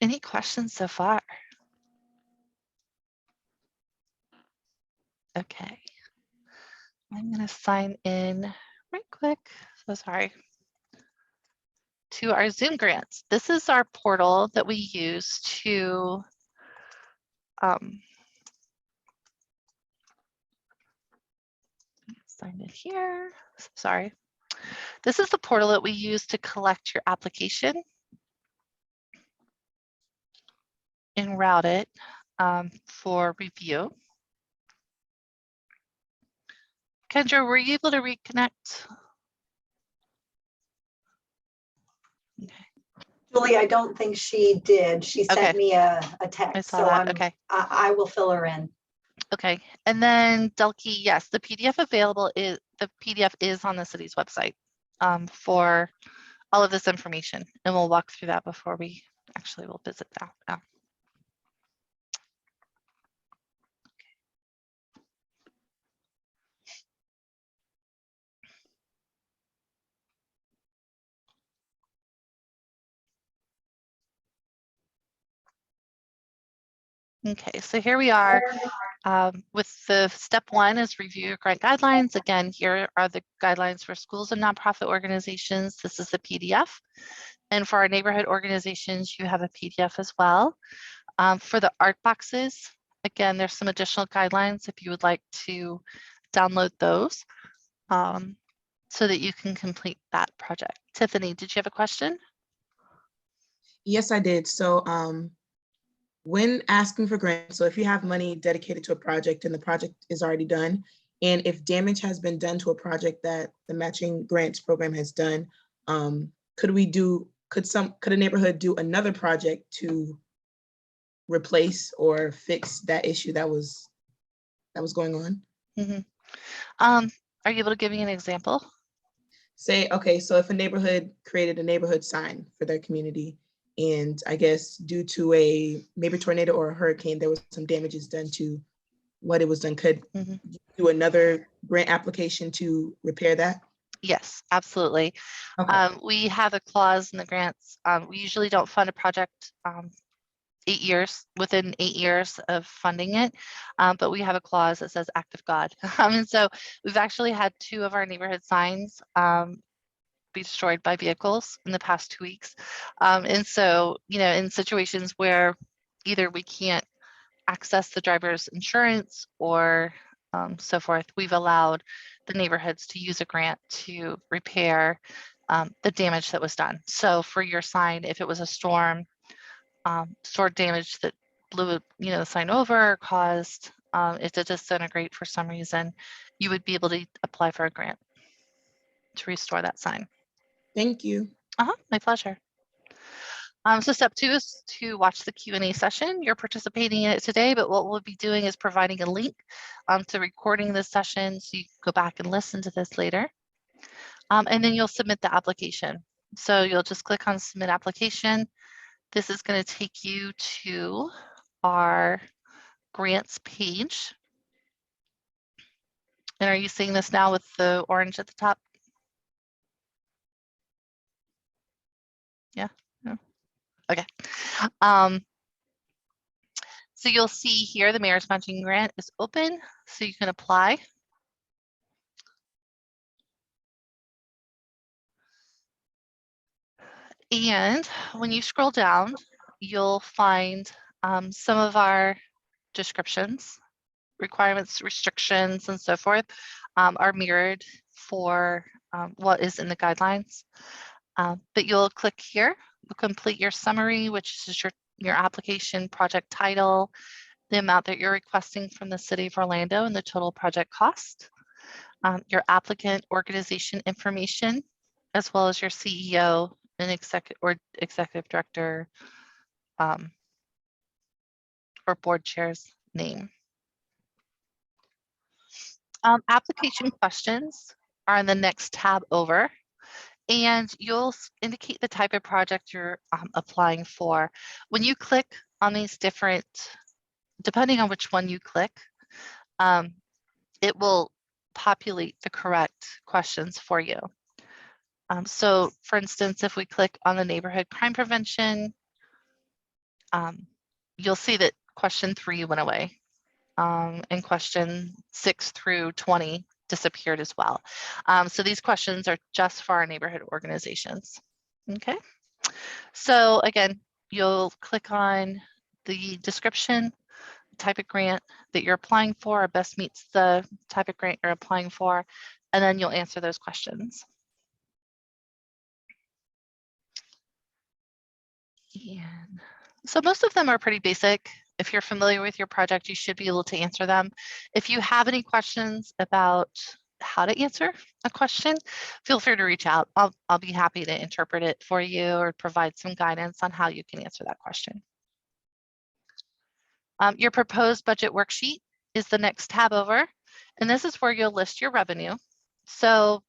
Any questions so far? Okay. I'm going to sign in right quick. So sorry. To our Zoom grants. This is our portal that we use to Sign in here. Sorry. This is the portal that we use to collect your application and route it for review. Kendra, were you able to reconnect? Julie, I don't think she did. She Okay. sent me a text. I saw that. Okay. I will fill her in. Okay. And then Delki, yes, the PDF available is on the city's website for all of this information. And we'll walk through that before we actually will visit that now. Okay, so here we are with the step 1 is review your grant guidelines. Again, here are the guidelines for schools and nonprofit organizations. This is the PDF. And for our neighborhood organizations, you have a PDF as well. For the art boxes, again, there's some additional guidelines if you would like to download those so that you can complete that project. Tiffany, did you have a question? Yes, I did. So when asking for grants, so if you have money dedicated to a project and the project is already done, and if damage has been done to a project that the matching grants program has done, could a neighborhood do another project to replace or fix that issue that was going on? Mm-hmm. Are you able to give me an example? Say, okay, so if a neighborhood created a neighborhood sign for their community, and I guess due to a maybe tornado or a hurricane, there was some damages done to what it was done, could you do another grant application to repair that? Yes, absolutely. Okay. We have a clause in the grants. We usually don't fund a project 8 years, within 8 years of funding it, but we have a clause that says act of God. And so we've actually had 2 of our neighborhood signs be destroyed by vehicles in the past 2 weeks. And so, you know, in situations where either we can't access the driver's insurance or so forth, we've allowed the neighborhoods to use a grant to repair the damage that was done. So for your sign, if it was a storm damage that blew, you know, the sign over or caused it to disintegrate for some reason, you would be able to apply for a grant to restore that sign. Thank you. My pleasure. So step 2 is to watch the Q&A session. You're participating in it today, but what we'll be doing is providing a link to recording this session so you can go back and listen to this later. And then you'll submit the application. So you'll just click on submit application. This is going to take you to our grants page. And are you seeing this now with the orange at the top? Yeah. No. Okay. So you'll see here the Mayor's Matching Grant is open, so you can apply. And when you scroll down, you'll find some of our descriptions, requirements, restrictions, and so forth are mirrored for what is in the guidelines. But you'll click here, you'll complete your summary, which is your application project title, the amount that you're requesting from the City of Orlando and the total project cost, your applicant organization information, as well as your CEO and executive director or board chair's name. Application questions are in the next tab over, and you'll indicate the type of project you're applying for. When you click on these different, depending on which one you click, it will populate the correct questions for you. So for instance, if we click on the neighborhood crime prevention, you'll see that question 3 went away and question 6 through 20 disappeared as well. So these questions are just for our neighborhood organizations. Okay, so again, you'll click on the description, type of grant that you're applying for or best meets the type of grant you're applying for, and then you'll answer those questions. And so most of them are pretty basic. If you're familiar with your project, you should be able to answer them. If you have any questions about how to answer a question, feel free to reach out. I'll be happy to interpret it for you or provide some guidance on how you can answer that question. Your proposed budget worksheet is the next tab over, and this is where you'll list your revenue. So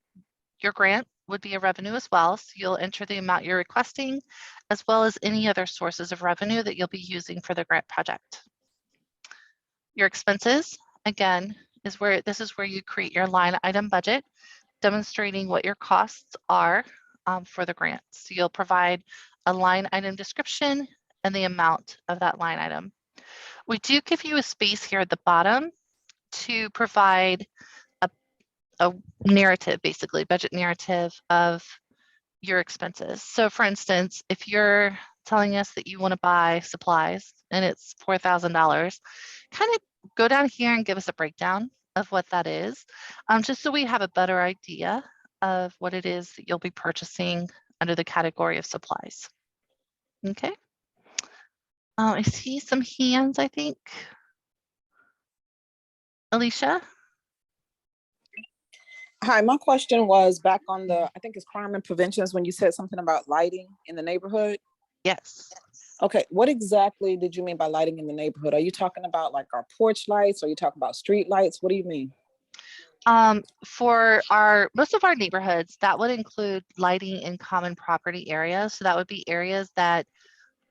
your grant would be a revenue as well. So you'll enter the amount you're requesting, as well as any other sources of revenue that you'll be using for the grant project. Your expenses, again, is where you create your line item budget, demonstrating what your costs are for the grant. So you'll provide a line item description and the amount of that line item. We do give you a space here at the bottom to provide a narrative, basically, budget narrative of your expenses. So for instance, if you're telling us that you want to buy supplies and it's $4,000, kind of go down here and give us a breakdown of what that is, just so we have a better idea of what it is that you'll be purchasing under the category of supplies. Okay. I see some hands, I think. Alicia? Hi, my question was back on the, I think it's crime and prevention, is when you said something about lighting in the neighborhood. Yes. Okay, what exactly did you mean by lighting in the neighborhood? Are you talking about like our porch lights? Or are you talking about street lights? What do you mean? For most of our neighborhoods, that would include lighting in common property areas. So that would be areas that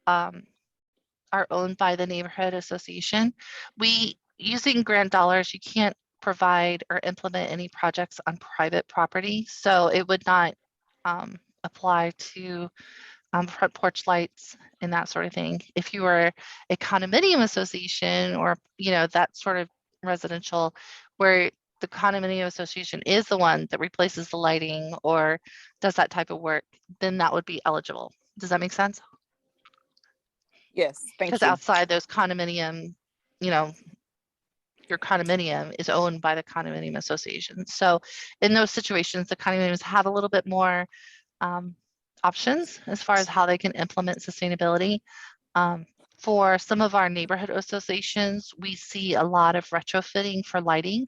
are owned by the neighborhood association. Using grant dollars, you can't provide or implement any projects on private property. So it would not apply to front porch lights and that sort of thing. If you were a condominium association or, that sort of residential where the condominium association is the one that replaces the lighting or does that type of work, then that would be eligible. Does that make sense? Yes, thank you. Because outside those condominium, your condominium is owned by the condominium association. So in those situations, the condominiums have a little bit more options as far as how they can implement sustainability. For some of our neighborhood associations, we see a lot of retrofitting for lighting.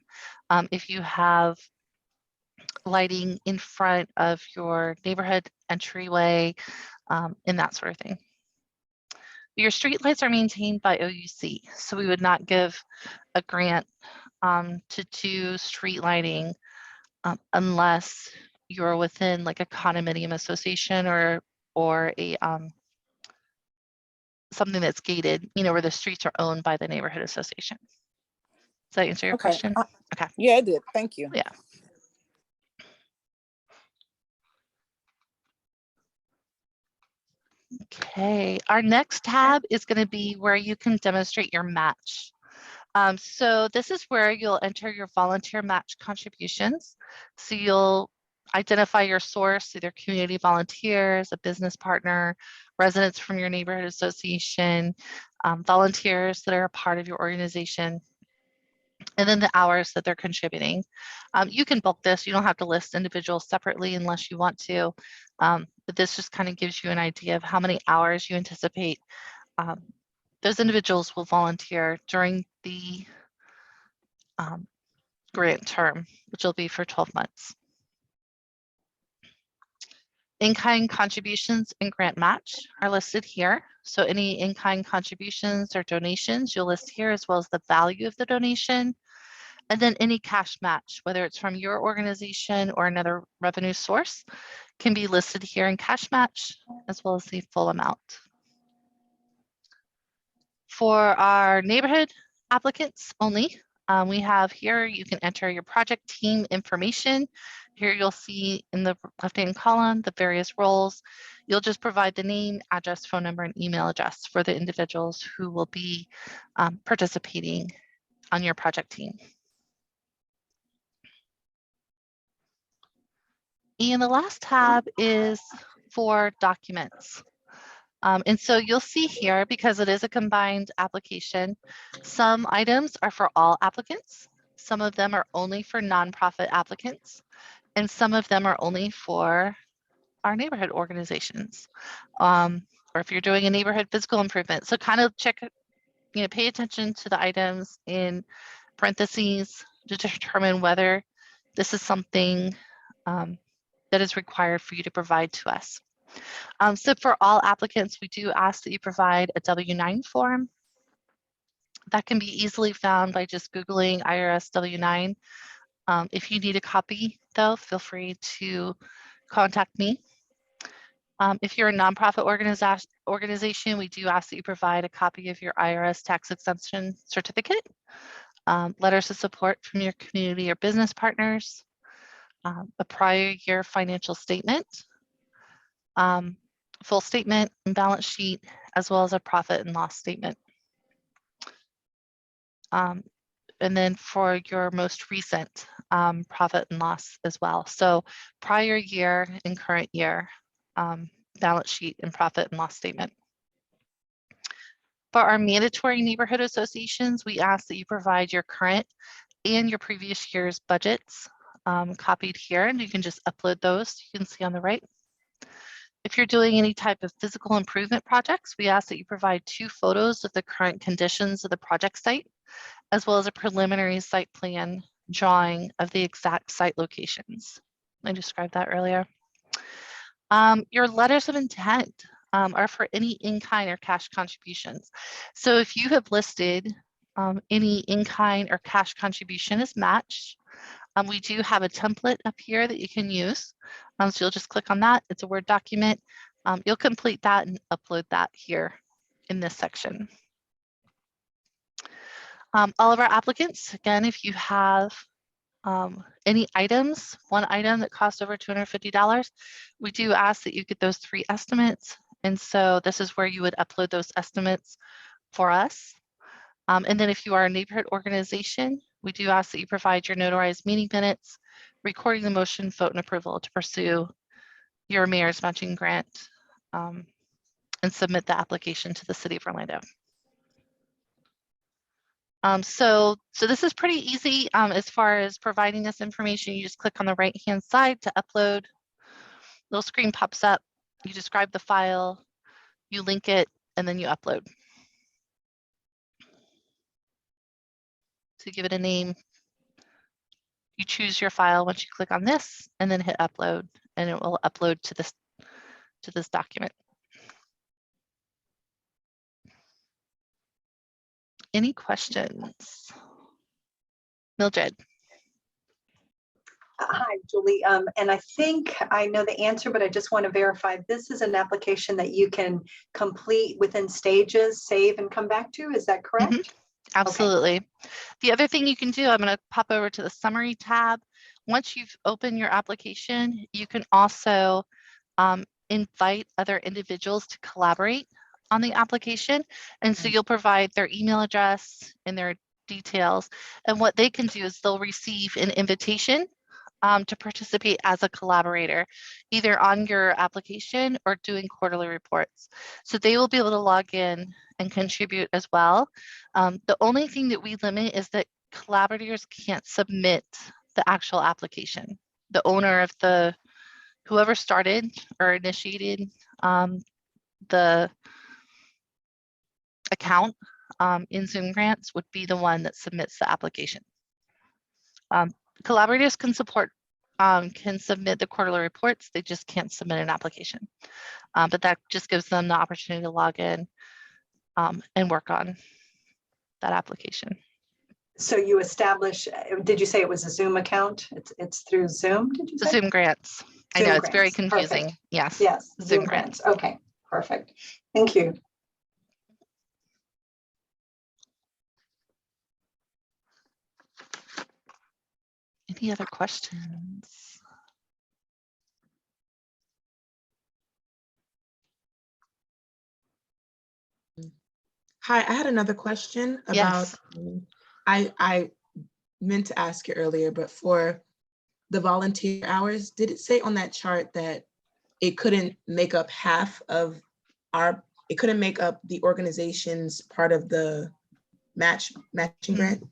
If you have lighting in front of your neighborhood entryway and that sort of thing. Your street lights are maintained by OUC, so we would not give a grant to do street lighting unless you're within like a condominium association or a something that's gated, where the streets are owned by the neighborhood association. Does that answer your question? Okay. Yeah, it did. Thank you. Yeah. Okay, our next tab is going to be where you can demonstrate your match. So this is where you'll enter your volunteer match contributions. So you'll identify your source, either community volunteers, a business partner, residents from your neighborhood association, volunteers that are a part of your organization, and then the hours that they're contributing. You can bulk this. You don't have to list individuals separately unless you want to. But this just kind of gives you an idea of how many hours you anticipate those individuals will volunteer during the grant term, which will be for 12 months. In-kind contributions and grant match are listed here. So any in-kind contributions or donations you'll list here, as well as the value of the donation. And then any cash match, whether it's from your organization or another revenue source, can be listed here in cash match, as well as the full amount. For our neighborhood applicants only, we have here, you can enter your project team information. Here you'll see in the left-hand column, the various roles. You'll just provide the name, address, phone number, and email address for the individuals who will be participating on your project team. And the last tab is for documents. And so you'll see here, because it is a combined application, some items are for all applicants. Some of them are only for nonprofit applicants, and some of them are only for our neighborhood organizations. Or if you're doing a neighborhood physical improvement. So kind of check, pay attention to the items in parentheses to determine whether this is something that is required for you to provide to us. So for all applicants, we do ask that you provide a W-9 form. That can be easily found by just Googling IRS W-9. If you need a copy, though, feel free to contact me. If you're a nonprofit organization, we do ask that you provide a copy of your IRS tax exemption certificate, letters of support from your community or business partners, a prior year financial statement, full statement and balance sheet, as well as a profit and loss statement. And then for your most recent profit and loss as well. So prior year and current year balance sheet and profit and loss statement. For our mandatory neighborhood associations, we ask that you provide your current and your previous year's budgets copied here, and you can just upload those. You can see on the right. If you're doing any type of physical improvement projects, we ask that you provide 2 photos of the current conditions of the project site, as well as a preliminary site plan drawing of the exact site locations. I described that earlier. Your letters of intent are for any in-kind or cash contributions. So if you have listed any in-kind or cash contribution as matched, we do have a template up here that you can use. So you'll just click on that. It's a Word document. You'll complete that and upload that here in this section. All of our applicants, again, if you have any items, one item that costs over $250, we do ask that you get those 3 estimates. And so this is where you would upload those estimates for us. And then if you are a neighborhood organization, we do ask that you provide your notarized meeting minutes, recording the motion, vote, and approval to pursue your mayor's matching grant and submit the application to the City of Orlando. So this is pretty easy as far as providing this information. You just click on the right-hand side to upload. Little screen pops up. You describe the file, you link it, and then you upload. So give it a name. You choose your file once you click on this, and then hit upload, and it will upload to this document. Any questions? Mildred. Hi, Julie. And I think I know the answer, but I just want to verify this is an application that you can complete within stages, save, and come back to. Is that correct? Mm-hmm. Absolutely. Okay. The other thing you can do, I'm going to pop over to the summary tab. Once you've opened your application, you can also invite other individuals to collaborate on the application. And so you'll provide their email address and their details. And what they can do is they'll receive an invitation to participate as a collaborator, either on your application or doing quarterly reports. So they will be able to log in and contribute as well. The only thing that we limit is that collaborators can't submit the actual application. The owner of whoever started or initiated the account in Zoom Grants would be the one that submits the application. Collaborators can submit the quarterly reports, they just can't submit an application. But that just gives them the opportunity to log in and work on that application. So you establish, did you say it was a Zoom account? It's through Zoom, did you say? Zoom Grants. I know it's very confusing. Perfect. Yes. Yes. Zoom Grants. Okay, perfect. Thank you. Any other questions? Hi, I had another question about, yes. I meant to ask you earlier, but for the volunteer hours, did it say on that chart that it couldn't make up half of our it couldn't make up the organization's part of the matching grant?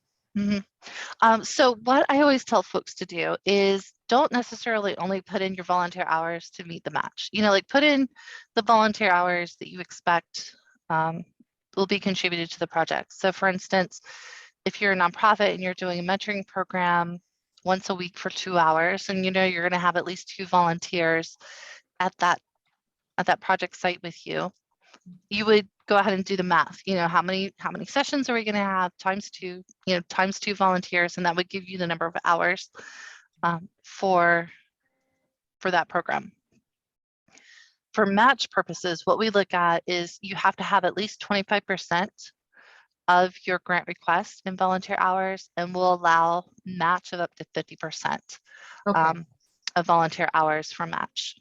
So what I always tell folks to do is don't necessarily only put in your volunteer hours to meet the match. Like put in the volunteer hours that you expect will be contributed to the project. So for instance, if you're a nonprofit and you're doing a mentoring program once a week for 2 hours, and you're going to have at least 2 volunteers at that project site with you, you would go ahead and do the math. How many sessions are we going to have times 2, times 2 volunteers, and that would give you the number of hours for that program. For match purposes, what we look at is you have to have at least 25% of your grant request in volunteer hours, and we'll allow match of up to 50% of volunteer hours for match.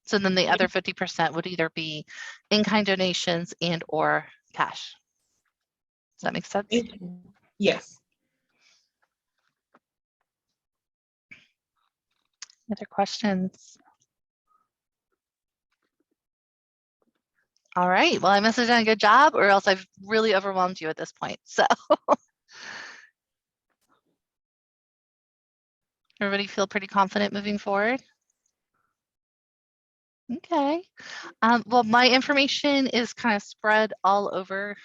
So then the other 50% would either be in-kind donations and or cash. Does that make sense? Yes. Other questions? All right, well, I must have done a good job, or else I've really overwhelmed you at this point. So everybody feel pretty confident moving forward? Okay. Well, my information is kind of spread all over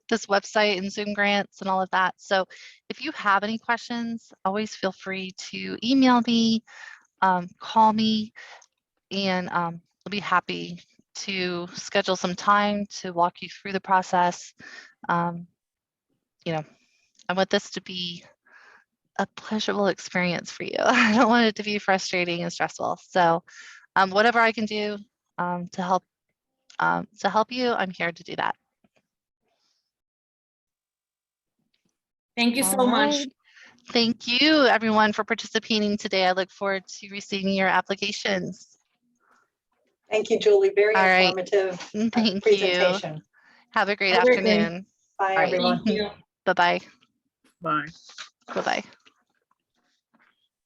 this website and Zoom grants and all of that. So if you have any questions, always feel free to email me, call me, and I'll be happy to schedule some time to walk you through the process. I want this to be a pleasurable experience for you. I don't want it to be frustrating and stressful. So whatever I can do to help you, I'm here to do that. Thank you so much. Thank you, everyone, for participating today. I look forward to receiving your applications. Thank you, Julie. Very informative presentation. You. Have a great afternoon. Bye, everyone. Bye-bye. Bye. Bye-bye.